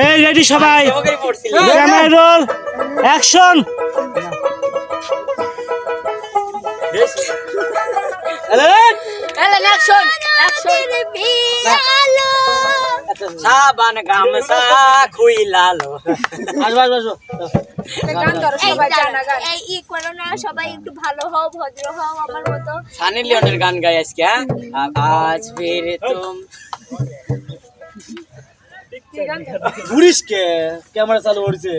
এই রেডি সবাই, camera roll, action. সাবান গামছা খুইলালো। সবাই একটু ভালো হও, ভদ্র হও আমার মতো। সানি লিওনের গান গাই আজকে। আজ ফির তুম ঘুরিস কে? ক্যামেরা চালু করছে।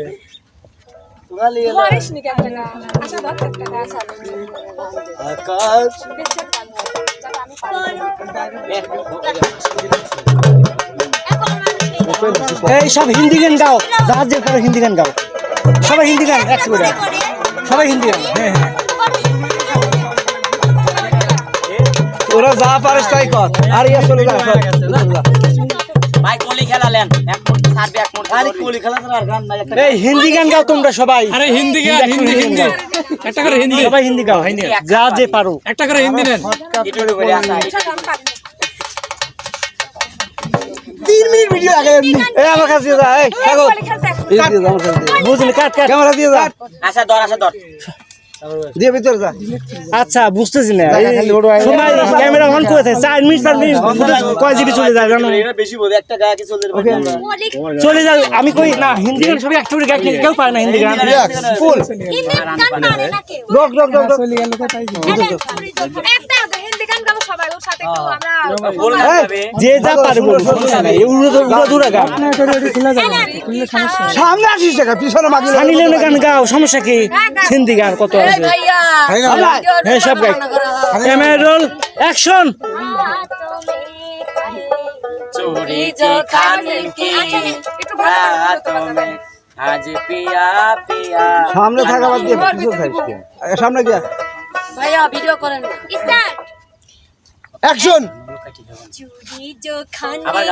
আকাশ এই সব হিন্দি গান গাও, যার যে পারো হিন্দি গান গাও, সবাই হিন্দি গান একটু করে, সবাই হিন্দি গান। হ্যাঁ হ্যাঁ, ওরা যা পারিস তাই কর। আর ইয়া চলে যা ভাই কোলি খেলালেন, এক মুঠ ছাড়বে, এক মুঠ আরে কোলি খেলা আর গান নাই। এই হিন্দি গান গাও তোমরা সবাই। আরে হিন্দি গান, হিন্দি হিন্দি একটা করে হিন্দি, সবাই হিন্দি গাও, যা যে পারো একটা করে হিন্দি নেন। একটু করে আসা 3 মিনিট ভিডিও আগে এমনি। এই আমার কাছে যা, এই থাকো বুঝলি, কাট কাট ক্যামেরা দিয়ে যা। আচ্ছা ধর, আচ্ছা ধর, দিয়ে ভিতর যা। আচ্ছা বুঝতেছি না, সময় ক্যামেরা অন করে থাকে 4 মিনিট 5 মিনিট কয় জিবি চলে যায় জানো? এটা বেশি বোঝে, একটা গায়ে কি চলে যাবে। চলে যায়। আমি কই না হিন্দি গান সবাই একটা করে গায়, কেউ পায় না হিন্দি গান ফুল। রক রক রক রক যে যা পারে বল, সমস্যা নাই। উড়ো দূরে গান, সামনে আসিস টাকা পিছনে মাগি সানি লিওনের গান গাও, সমস্যা কি? হিন্দি গান কত আছে, হ্যাঁ সব গাই। Camera roll, action. চোরি যেখানে কি রাতোं में आज पिया पिया। সামনে থাকা বাদ দিয়ে পিছনে থাকিস কে? সামনে গিয়া ভাইয়া ভিডিও করেন না। Start action. চুরি जो खाने আবার